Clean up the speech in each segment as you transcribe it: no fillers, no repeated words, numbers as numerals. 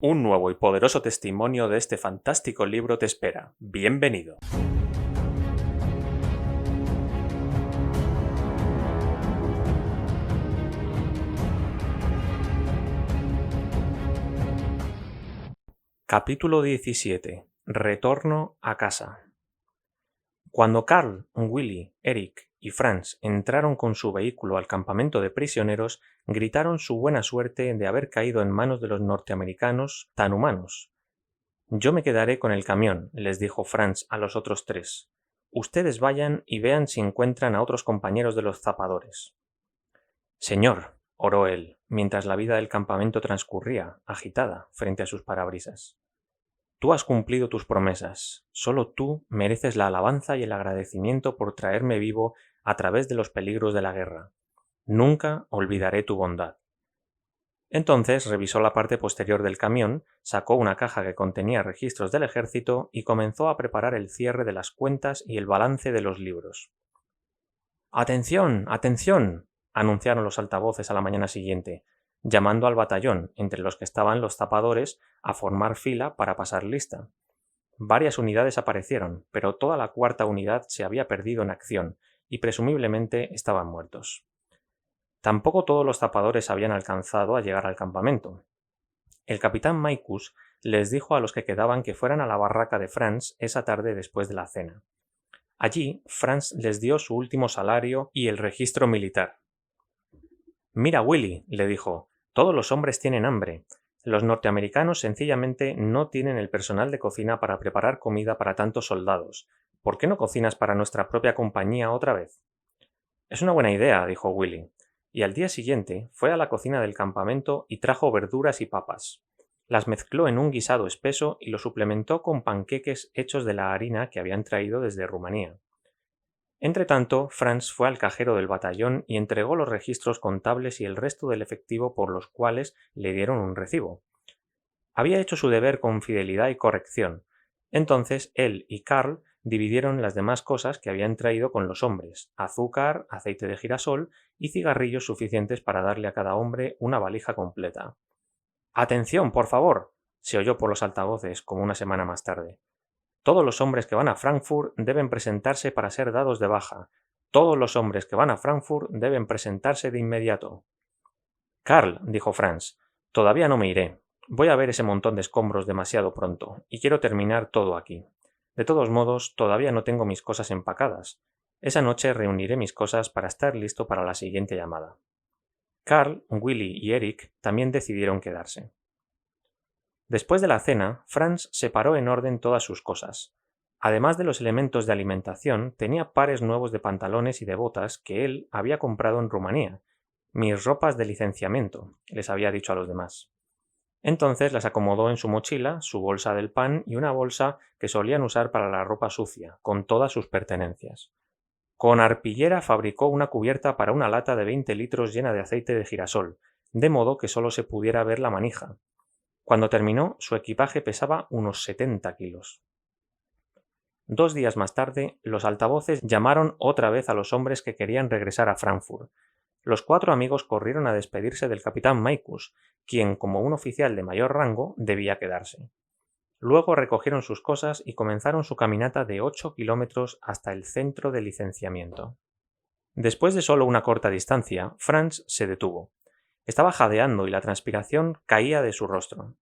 Un nuevo y poderoso testimonio de este fantástico libro te espera. Bienvenido. Capítulo 17. Retorno a casa. Cuando Carl, Willy, Eric y Franz entraron con su vehículo al campamento de prisioneros, gritaron su buena suerte de haber caído en manos de los norteamericanos tan humanos. «Yo me quedaré con el camión», les dijo Franz a los otros tres. «Ustedes vayan y vean si encuentran a otros compañeros de los zapadores». «Señor», oró él, mientras la vida del campamento transcurría, agitada, frente a sus parabrisas. «Tú has cumplido tus promesas. Solo tú mereces la alabanza y el agradecimiento por traerme vivo a través de los peligros de la guerra. Nunca olvidaré tu bondad». Entonces revisó la parte posterior del camión, sacó una caja que contenía registros del ejército y comenzó a preparar el cierre de las cuentas y el balance de los libros. «¡Atención! ¡Atención!», anunciaron los altavoces a la mañana siguiente, llamando al batallón, entre los que estaban los zapadores, a formar fila para pasar lista. Varias unidades aparecieron, pero toda la cuarta unidad se había perdido en acción y presumiblemente estaban muertos. Tampoco todos los zapadores habían alcanzado a llegar al campamento. El capitán Maikus les dijo a los que quedaban que fueran a la barraca de Franz esa tarde después de la cena. Allí, Franz les dio su último salario y el registro militar. «Mira, Willy», le dijo, «todos los hombres tienen hambre. Los norteamericanos sencillamente no tienen el personal de cocina para preparar comida para tantos soldados. ¿Por qué no cocinas para nuestra propia compañía otra vez?» «Es una buena idea», dijo Willy, y al día siguiente fue a la cocina del campamento y trajo verduras y papas. Las mezcló en un guisado espeso y lo suplementó con panqueques hechos de la harina que habían traído desde Rumanía. Entretanto, Franz fue al cajero del batallón y entregó los registros contables y el resto del efectivo por los cuales le dieron un recibo. Había hecho su deber con fidelidad y corrección. Entonces él y Carl dividieron las demás cosas que habían traído con los hombres: azúcar, aceite de girasol y cigarrillos suficientes para darle a cada hombre una valija completa. «¡Atención, por favor!», se oyó por los altavoces como una semana más tarde. «Todos los hombres que van a Frankfurt deben presentarse para ser dados de baja. Todos los hombres que van a Frankfurt deben presentarse de inmediato». «Carl», dijo Franz, «todavía no me iré. Voy a ver ese montón de escombros demasiado pronto, y quiero terminar todo aquí. De todos modos, todavía no tengo mis cosas empacadas. Esa noche reuniré mis cosas para estar listo para la siguiente llamada». Carl, Willy y Eric también decidieron quedarse. Después de la cena, Franz separó en orden todas sus cosas. Además de los elementos de alimentación, tenía pares nuevos de pantalones y de botas que él había comprado en Rumanía. «Mis ropas de licenciamiento», les había dicho a los demás. Entonces las acomodó en su mochila, su bolsa del pan y una bolsa que solían usar para la ropa sucia, con todas sus pertenencias. Con arpillera fabricó una cubierta para una lata de 20 litros llena de aceite de girasol, de modo que solo se pudiera ver la manija. Cuando terminó, su equipaje pesaba unos 70 kilos. 2 días más tarde, los altavoces llamaron otra vez a los hombres que querían regresar a Frankfurt. Los 4 amigos corrieron a despedirse del capitán Maikus, quien, como un oficial de mayor rango, debía quedarse. Luego recogieron sus cosas y comenzaron su caminata de 8 kilómetros hasta el centro de licenciamiento. Después de solo una corta distancia, Franz se detuvo. Estaba jadeando y la transpiración caía de su rostro.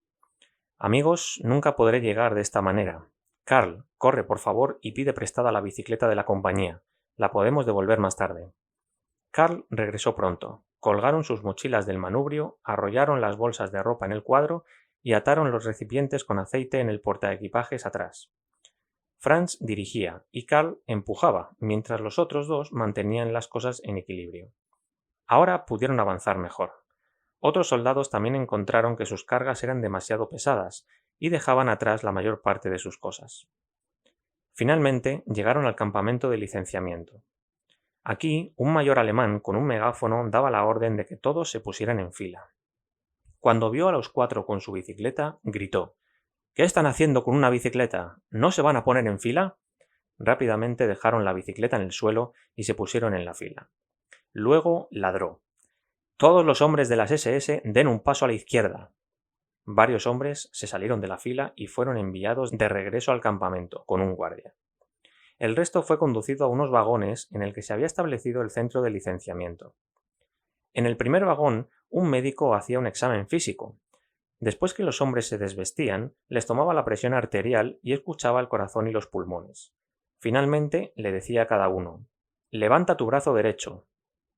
«Amigos, nunca podré llegar de esta manera. Carl, corre por favor y pide prestada la bicicleta de la compañía. La podemos devolver más tarde». Carl regresó pronto. Colgaron sus mochilas del manubrio, arrollaron las bolsas de ropa en el cuadro y ataron los recipientes con aceite en el portaequipajes atrás. Franz dirigía y Carl empujaba, mientras los otros dos mantenían las cosas en equilibrio. Ahora pudieron avanzar mejor. Otros soldados también encontraron que sus cargas eran demasiado pesadas y dejaban atrás la mayor parte de sus cosas. Finalmente llegaron al campamento de licenciamiento. Aquí, un mayor alemán con un megáfono daba la orden de que todos se pusieran en fila. Cuando vio a los 4 con su bicicleta, gritó: «¿Qué están haciendo con una bicicleta? ¿No se van a poner en fila?». Rápidamente dejaron la bicicleta en el suelo y se pusieron en la fila. Luego ladró: «Todos los hombres de las SS den un paso a la izquierda». Varios hombres se salieron de la fila y fueron enviados de regreso al campamento, con un guardia. El resto fue conducido a unos vagones en el que se había establecido el centro de licenciamiento. En el primer vagón, un médico hacía un examen físico. Después que los hombres se desvestían, les tomaba la presión arterial y escuchaba el corazón y los pulmones. Finalmente, le decía a cada uno: «Levanta tu brazo derecho».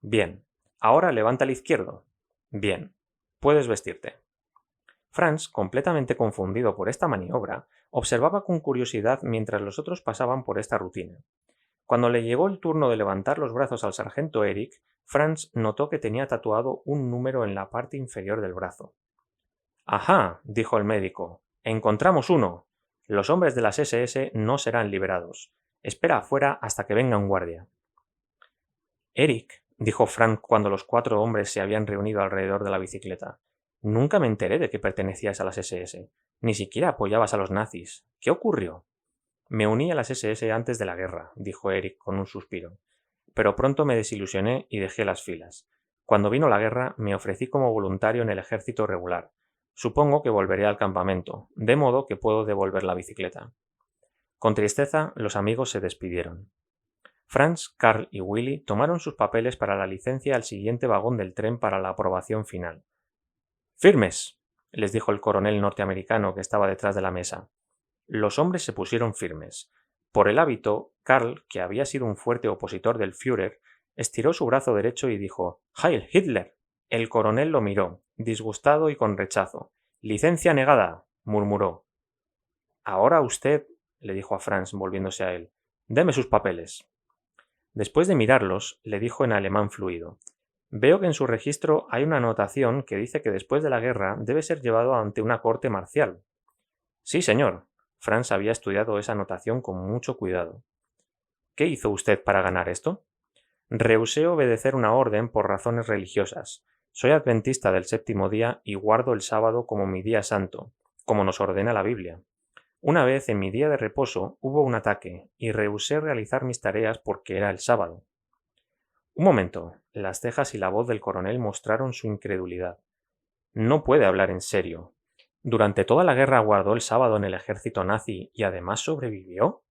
«Bien». «Ahora levanta el izquierdo». «Bien». «Puedes vestirte». Franz, completamente confundido por esta maniobra, observaba con curiosidad mientras los otros pasaban por esta rutina. Cuando le llegó el turno de levantar los brazos al sargento Eric, Franz notó que tenía tatuado un número en la parte inferior del brazo. «Ajá», dijo el médico, «encontramos uno. Los hombres de las SS no serán liberados. Espera afuera hasta que venga un guardia». «Eric», dijo Franz cuando los 4 hombres se habían reunido alrededor de la bicicleta, «nunca me enteré de que pertenecías a las SS. Ni siquiera apoyabas a los nazis. ¿Qué ocurrió?» «Me uní a las SS antes de la guerra», dijo Eric con un suspiro. «Pero pronto me desilusioné y dejé las filas. Cuando vino la guerra me ofrecí como voluntario en el ejército regular. Supongo que volveré al campamento, de modo que puedo devolver la bicicleta». Con tristeza, los amigos se despidieron. Franz, Karl y Willy tomaron sus papeles para la licencia al siguiente vagón del tren para la aprobación final. «¡Firmes!», les dijo el coronel norteamericano que estaba detrás de la mesa. Los hombres se pusieron firmes. Por el hábito, Karl, que había sido un fuerte opositor del Führer, estiró su brazo derecho y dijo: «¡Heil Hitler!». El coronel lo miró, disgustado y con rechazo. «Licencia negada», murmuró. «Ahora usted», le dijo a Franz, volviéndose a él, «deme sus papeles». Después de mirarlos, le dijo en alemán fluido: «Veo que en su registro hay una anotación que dice que después de la guerra debe ser llevado ante una corte marcial». «Sí, señor». Franz había estudiado esa anotación con mucho cuidado. «¿Qué hizo usted para ganar esto?» «Rehusé obedecer una orden por razones religiosas. Soy adventista del séptimo día y guardo el sábado como mi día santo, como nos ordena la Biblia. Una vez en mi día de reposo hubo un ataque y rehusé realizar mis tareas porque era el sábado». Un momento. Las cejas y la voz del coronel mostraron su incredulidad. «No puede hablar en serio. ¿Durante toda la guerra guardó el sábado en el ejército nazi y además sobrevivió?»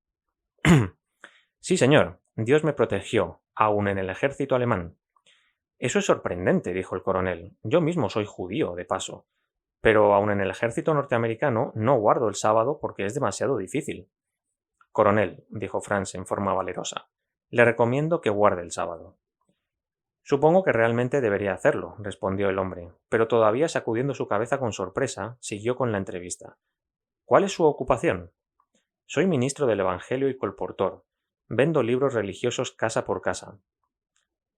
«Sí, señor. Dios me protegió, aun en el ejército alemán». «Eso es sorprendente», dijo el coronel. «Yo mismo soy judío, de paso. Pero aun en el ejército norteamericano no guardo el sábado porque es demasiado difícil». «Coronel», dijo Franz en forma valerosa, «le recomiendo que guarde el sábado». «Supongo que realmente debería hacerlo», respondió el hombre, pero todavía sacudiendo su cabeza con sorpresa, siguió con la entrevista. «¿Cuál es su ocupación?» «Soy ministro del Evangelio y colportor. Vendo libros religiosos casa por casa».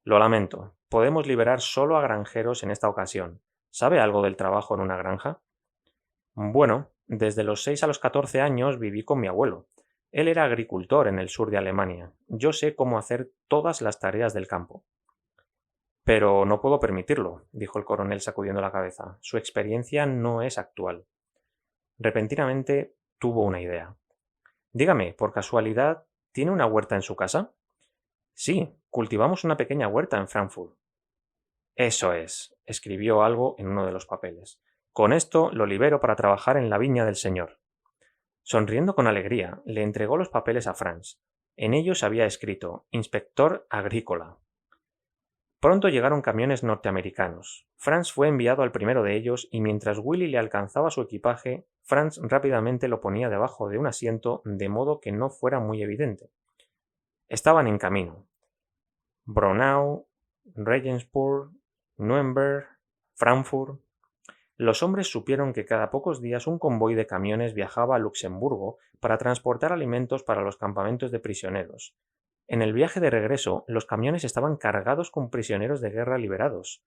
«Lo lamento. Podemos liberar solo a granjeros en esta ocasión. ¿Sabe algo del trabajo en una granja?» «Bueno, desde los 6 a los 14 años viví con mi abuelo. Él era agricultor en el sur de Alemania. Yo sé cómo hacer todas las tareas del campo». «Pero no puedo permitirlo», dijo el coronel sacudiendo la cabeza. «Su experiencia no es actual». Repentinamente tuvo una idea. «Dígame, por casualidad, ¿tiene una huerta en su casa?» «Sí, cultivamos una pequeña huerta en Frankfurt». «Eso es», escribió algo en uno de los papeles. «Con esto lo libero para trabajar en la viña del Señor». Sonriendo con alegría, le entregó los papeles a Franz. En ellos había escrito: «Inspector agrícola». Pronto llegaron camiones norteamericanos. Franz fue enviado al primero de ellos y mientras Willy le alcanzaba su equipaje, Franz rápidamente lo ponía debajo de un asiento de modo que no fuera muy evidente. Estaban en camino. Braunau, Regensburg, Nuremberg, Frankfurt. Los hombres supieron que cada pocos días un convoy de camiones viajaba a Luxemburgo para transportar alimentos para los campamentos de prisioneros. En el viaje de regreso, los camiones estaban cargados con prisioneros de guerra liberados.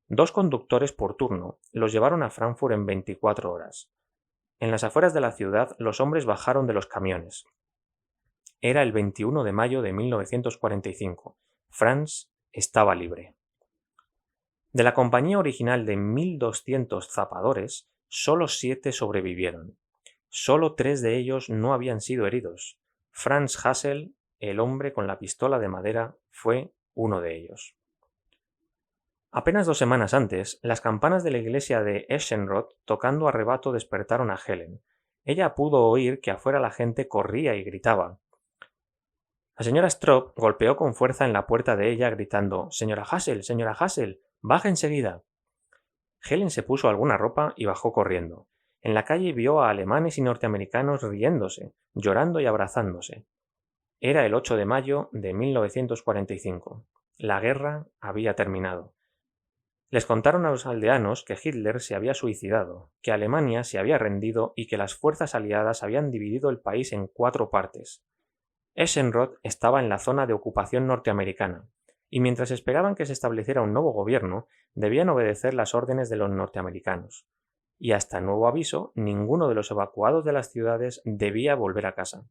2 conductores por turno los llevaron a Frankfurt en 24 horas. En las afueras de la ciudad, los hombres bajaron de los camiones. Era el 21 de mayo de 1945. Franz estaba libre. De la compañía original de 1.200 zapadores, solo 7 sobrevivieron. Solo 3 de ellos no habían sido heridos. Franz Hassel, el hombre con la pistola de madera, fue uno de ellos. Apenas 2 semanas antes, las campanas de la iglesia de Eschenroth tocando a rebato despertaron a Helen. Ella pudo oír que afuera la gente corría y gritaba. La señora Strop golpeó con fuerza en la puerta de ella gritando «Señora Hassel, baje enseguida». Helen se puso alguna ropa y bajó corriendo. En la calle vio a alemanes y norteamericanos riéndose, llorando y abrazándose. Era el 8 de mayo de 1945. La guerra había terminado. Les contaron a los aldeanos que Hitler se había suicidado, que Alemania se había rendido y que las fuerzas aliadas habían dividido el país en 4 partes. Eschenroth estaba en la zona de ocupación norteamericana, y mientras esperaban que se estableciera un nuevo gobierno, debían obedecer las órdenes de los norteamericanos. Y hasta nuevo aviso, ninguno de los evacuados de las ciudades debía volver a casa.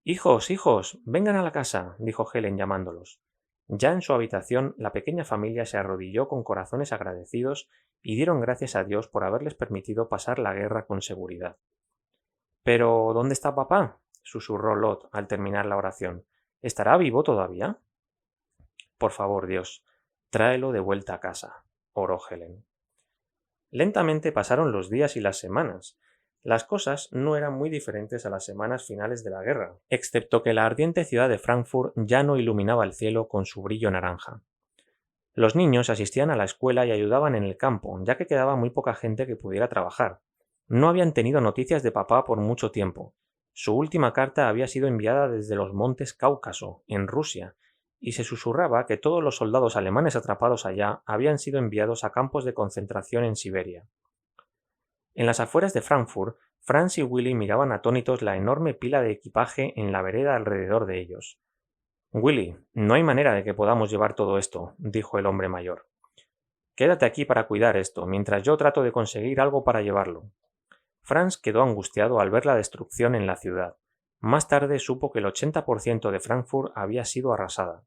«Hijos, hijos, vengan a la casa», dijo Helen llamándolos. Ya en su habitación, la pequeña familia se arrodilló con corazones agradecidos y dieron gracias a Dios por haberles permitido pasar la guerra con seguridad. «¿Pero dónde está papá?», susurró Lot al terminar la oración. «¿Estará vivo todavía?». «Por favor, Dios, tráelo de vuelta a casa», oró Helen. Lentamente pasaron los días y las semanas. Las cosas no eran muy diferentes a las semanas finales de la guerra, excepto que la ardiente ciudad de Frankfurt ya no iluminaba el cielo con su brillo naranja. Los niños asistían a la escuela y ayudaban en el campo, ya que quedaba muy poca gente que pudiera trabajar. No habían tenido noticias de papá por mucho tiempo. Su última carta había sido enviada desde los montes Cáucaso, en Rusia, y se susurraba que todos los soldados alemanes atrapados allá habían sido enviados a campos de concentración en Siberia. En las afueras de Frankfurt, Franz y Willy miraban atónitos la enorme pila de equipaje en la vereda alrededor de ellos. «Willy, no hay manera de que podamos llevar todo esto», dijo el hombre mayor. «Quédate aquí para cuidar esto, mientras yo trato de conseguir algo para llevarlo». Franz quedó angustiado al ver la destrucción en la ciudad. Más tarde supo que el 80% de Frankfurt había sido arrasada.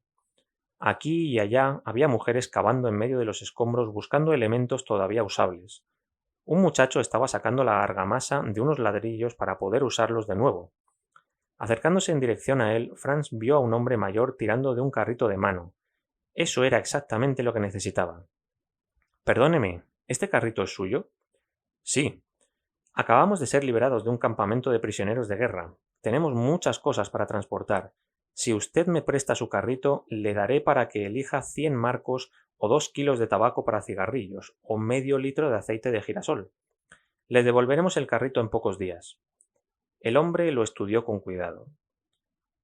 Aquí y allá había mujeres cavando en medio de los escombros buscando elementos todavía usables. Un muchacho estaba sacando la argamasa de unos ladrillos para poder usarlos de nuevo. Acercándose en dirección a él, Franz vio a un hombre mayor tirando de un carrito de mano. Eso era exactamente lo que necesitaba. «Perdóneme, ¿este carrito es suyo?» «Sí. Acabamos de ser liberados de un campamento de prisioneros de guerra. Tenemos muchas cosas para transportar. Si usted me presta su carrito, le daré para que elija 100 marcos o 2 kilos de tabaco para cigarrillos o medio litro de aceite de girasol. Le devolveremos el carrito en pocos días». El hombre lo estudió con cuidado.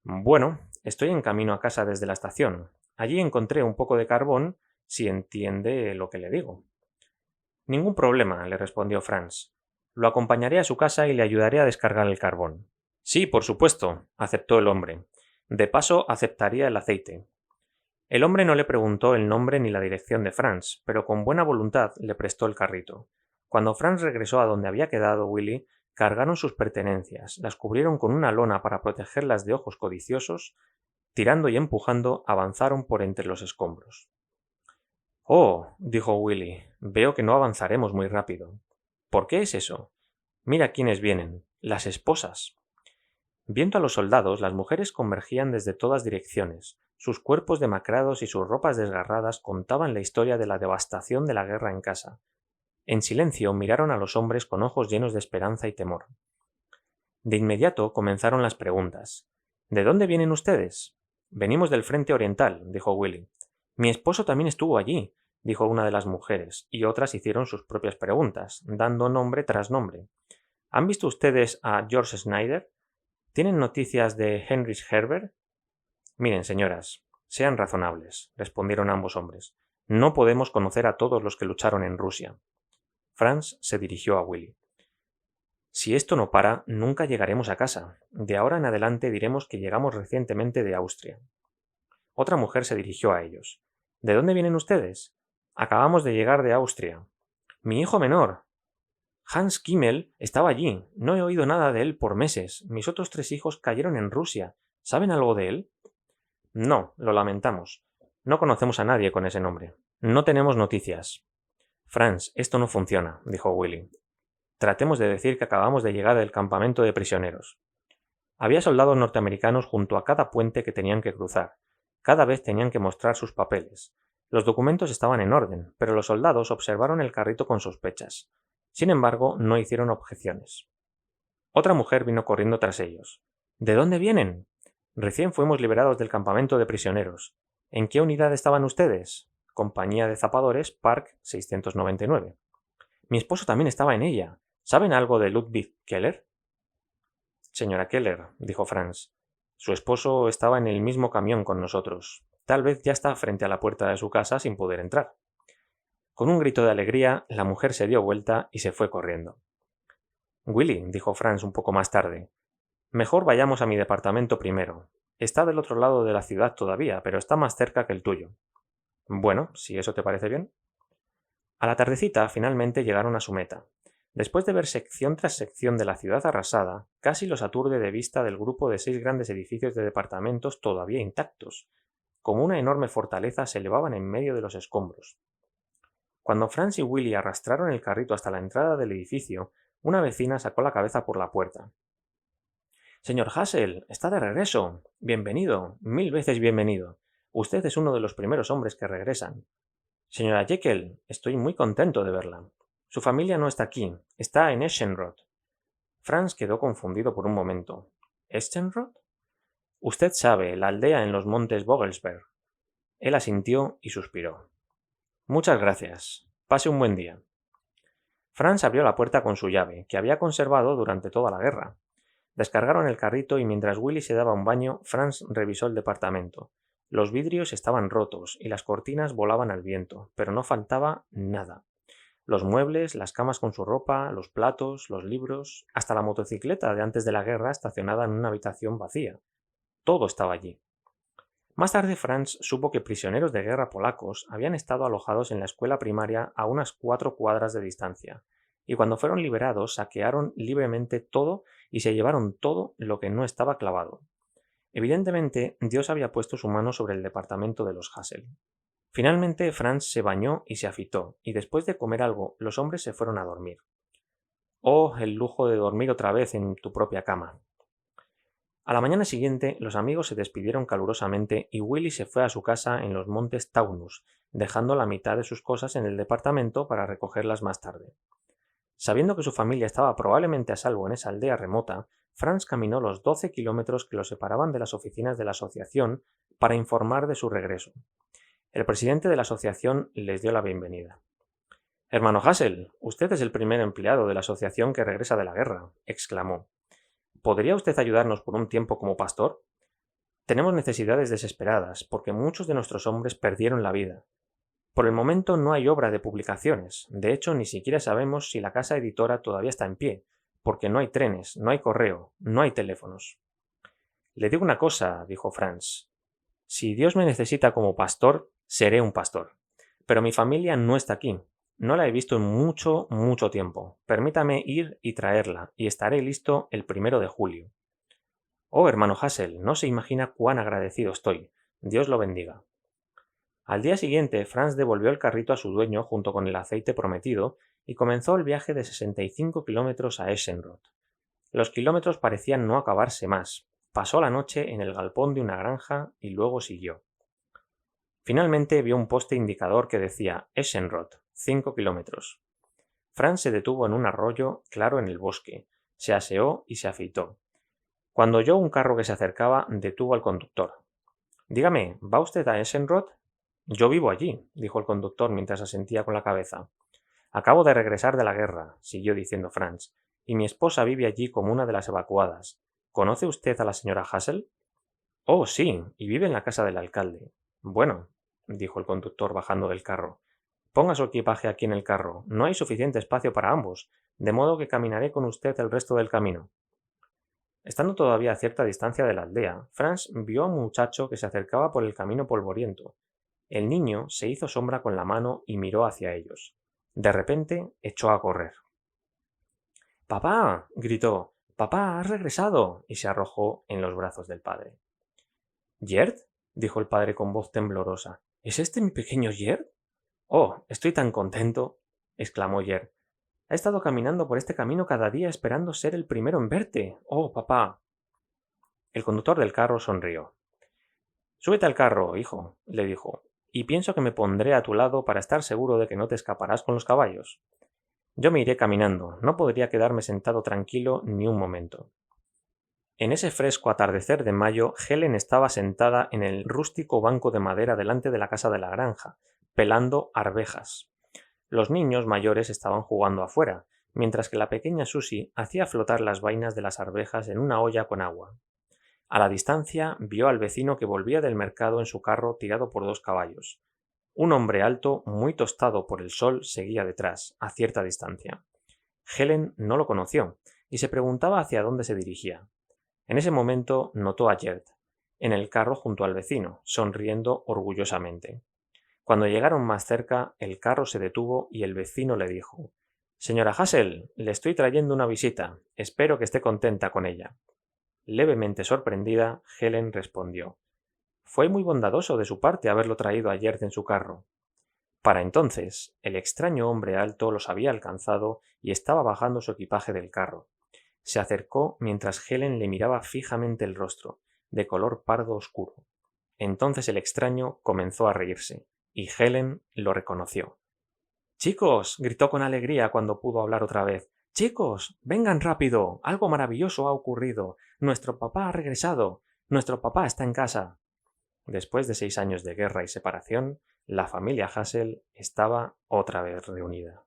«Bueno, estoy en camino a casa desde la estación. Allí encontré un poco de carbón, si entiende lo que le digo». «Ningún problema», le respondió Franz. «Lo acompañaré a su casa y le ayudaré a descargar el carbón». «Sí, por supuesto», aceptó el hombre. «De paso, aceptaría el aceite». El hombre no le preguntó el nombre ni la dirección de Franz, pero con buena voluntad le prestó el carrito. Cuando Franz regresó a donde había quedado Willy, cargaron sus pertenencias, las cubrieron con una lona para protegerlas de ojos codiciosos, tirando y empujando, avanzaron por entre los escombros. «Oh», dijo Willy, «veo que no avanzaremos muy rápido». «¿Por qué es eso?» «Mira quiénes vienen, las esposas». Viendo a los soldados, las mujeres convergían desde todas direcciones. Sus cuerpos demacrados y sus ropas desgarradas contaban la historia de la devastación de la guerra en casa. En silencio miraron a los hombres con ojos llenos de esperanza y temor. De inmediato comenzaron las preguntas. «¿De dónde vienen ustedes?» «Venimos del frente oriental», dijo Willy. «Mi esposo también estuvo allí», dijo una de las mujeres, y otras hicieron sus propias preguntas, dando nombre tras nombre. «¿Han visto ustedes a George Snyder? ¿Tienen noticias de Heinrich Herbert?» «Miren, señoras, sean razonables», respondieron ambos hombres. «No podemos conocer a todos los que lucharon en Rusia». Franz se dirigió a Willy. «Si esto no para, nunca llegaremos a casa. De ahora en adelante diremos que llegamos recientemente de Austria». Otra mujer se dirigió a ellos. «¿De dónde vienen ustedes?» «Acabamos de llegar de Austria». «Mi hijo menor». «Hans Kimmel estaba allí. No he oído nada de él por meses. Mis otros 3 hijos cayeron en Rusia. ¿Saben algo de él?» «No, lo lamentamos. No conocemos a nadie con ese nombre. No tenemos noticias». «Franz, esto no funciona», dijo Willy. «Tratemos de decir que acabamos de llegar del campamento de prisioneros». Había soldados norteamericanos junto a cada puente que tenían que cruzar. Cada vez tenían que mostrar sus papeles. Los documentos estaban en orden, pero los soldados observaron el carrito con sospechas. Sin embargo, no hicieron objeciones. Otra mujer vino corriendo tras ellos. ¿De dónde vienen? Recién fuimos liberados del campamento de prisioneros. ¿En qué unidad estaban ustedes? Compañía de Zapadores, Park 699. Mi esposo también estaba en ella. ¿Saben algo de Ludwig Keller? Señora Keller, dijo Franz, su esposo estaba en el mismo camión con nosotros. Tal vez ya está frente a la puerta de su casa sin poder entrar. Con un grito de alegría, la mujer se dio vuelta y se fue corriendo. Willy, dijo Franz un poco más tarde, mejor vayamos a mi departamento primero. Está del otro lado de la ciudad todavía, pero está más cerca que el tuyo. Bueno, si eso te parece bien. A la tardecita finalmente llegaron a su meta. Después de ver sección tras sección de la ciudad arrasada, casi los aturde de vista del grupo de 6 grandes edificios de departamentos todavía intactos. Como una enorme fortaleza se elevaban en medio de los escombros. Cuando Franz y Willy arrastraron el carrito hasta la entrada del edificio, una vecina sacó la cabeza por la puerta. Señor Hassel, está de regreso. Bienvenido, 1000 veces bienvenido. Usted es uno de los primeros hombres que regresan. Señora Jekyll, estoy muy contento de verla. Su familia no está aquí, está en Eschenrod. Franz quedó confundido por un momento. ¿Eschenrod? Usted sabe, la aldea en los montes Vogelsberg. Él asintió y suspiró. Muchas gracias. Pase un buen día. Franz abrió la puerta con su llave, que había conservado durante toda la guerra. Descargaron el carrito y mientras Willy se daba un baño, Franz revisó el departamento. Los vidrios estaban rotos y las cortinas volaban al viento, pero no faltaba nada. Los muebles, las camas con su ropa, los platos, los libros, hasta la motocicleta de antes de la guerra estacionada en una habitación vacía. Todo estaba allí. Más tarde Franz supo que prisioneros de guerra polacos habían estado alojados en la escuela primaria a unas 4 cuadras de distancia, y cuando fueron liberados saquearon libremente todo y se llevaron todo lo que no estaba clavado. Evidentemente, Dios había puesto su mano sobre el departamento de los Hassel. Finalmente, Franz se bañó y se afitó, y después de comer algo, los hombres se fueron a dormir. Oh, el lujo de dormir otra vez en tu propia cama. A la mañana siguiente, los amigos se despidieron calurosamente y Willy se fue a su casa en los montes Taunus, dejando la mitad de sus cosas en el departamento para recogerlas más tarde. Sabiendo que su familia estaba probablemente a salvo en esa aldea remota, Franz caminó los 12 kilómetros que lo separaban de las oficinas de la asociación para informar de su regreso. El presidente de la asociación les dio la bienvenida. Hermano Hassel, usted es el primer empleado de la asociación que regresa de la guerra, exclamó. ¿Podría usted ayudarnos por un tiempo como pastor? Tenemos necesidades desesperadas, porque muchos de nuestros hombres perdieron la vida. Por el momento no hay obra de publicaciones, de hecho ni siquiera sabemos si la casa editora todavía está en pie, porque no hay trenes, no hay correo, no hay teléfonos. Le digo una cosa, dijo Franz. Si Dios me necesita como pastor, seré un pastor. Pero mi familia no está aquí. No la he visto en mucho, mucho tiempo. Permítame ir y traerla, y estaré listo el 1 de julio. Oh, hermano Hassel, no se imagina cuán agradecido estoy. Dios lo bendiga. Al día siguiente, Franz devolvió el carrito a su dueño junto con el aceite prometido y comenzó el viaje de 65 kilómetros a Eschenrod. Los kilómetros parecían no acabarse más. Pasó la noche en el galpón de una granja y luego siguió. Finalmente vio un poste indicador que decía Eschenrod, 5 kilómetros. Franz se detuvo en un arroyo claro en el bosque, se aseó y se afeitó. Cuando oyó un carro que se acercaba, detuvo al conductor. Dígame, ¿va usted a Eschenrod? Yo vivo allí, dijo el conductor mientras asentía con la cabeza. Acabo de regresar de la guerra, siguió diciendo Franz, y mi esposa vive allí como una de las evacuadas. ¿Conoce usted a la señora Hassel? Oh, sí, y vive en la casa del alcalde. Bueno, dijo el conductor bajando del carro. Ponga su equipaje aquí en el carro. No hay suficiente espacio para ambos, de modo que caminaré con usted el resto del camino. Estando todavía a cierta distancia de la aldea, Franz vio a un muchacho que se acercaba por el camino polvoriento. El niño se hizo sombra con la mano y miró hacia ellos. De repente echó a correr. ¡Papá! Gritó. ¡Papá, has regresado! Y se arrojó en los brazos del padre. ¿Gerd? Dijo el padre con voz temblorosa. ¿Es este mi pequeño Gerd? Oh, estoy tan contento, exclamó Gerd. Ha estado caminando por este camino cada día esperando ser el primero en verte. Oh, papá. El conductor del carro sonrió. Súbete al carro, hijo, le dijo, y pienso que me pondré a tu lado para estar seguro de que no te escaparás con los caballos. Yo me iré caminando, no podría quedarme sentado tranquilo ni un momento. En ese fresco atardecer de mayo, Helen estaba sentada en el rústico banco de madera delante de la casa de la granja, pelando arvejas. Los niños mayores estaban jugando afuera, mientras que la pequeña Susie hacía flotar las vainas de las arvejas en una olla con agua. A la distancia vio al vecino que volvía del mercado en su carro tirado por 2 caballos. Un hombre alto, muy tostado por el sol, seguía detrás, a cierta distancia. Helen no lo conoció, y se preguntaba hacia dónde se dirigía. En ese momento notó a Gerd, en el carro junto al vecino, sonriendo orgullosamente. Cuando llegaron más cerca, el carro se detuvo y el vecino le dijo: «Señora Hassel, le estoy trayendo una visita. Espero que esté contenta con ella». Levemente sorprendida, Helen respondió: «Fue muy bondadoso de su parte haberlo traído ayer en su carro». Para entonces, el extraño hombre alto los había alcanzado y estaba bajando su equipaje del carro. Se acercó mientras Helen le miraba fijamente el rostro, de color pardo oscuro. Entonces el extraño comenzó a reírse, y Helen lo reconoció. «Chicos», gritó con alegría cuando pudo hablar otra vez, «chicos, vengan rápido, algo maravilloso ha ocurrido. Nuestro papá ha regresado. Nuestro papá está en casa». Después de 6 años de guerra y separación, la familia Hassel estaba otra vez reunida.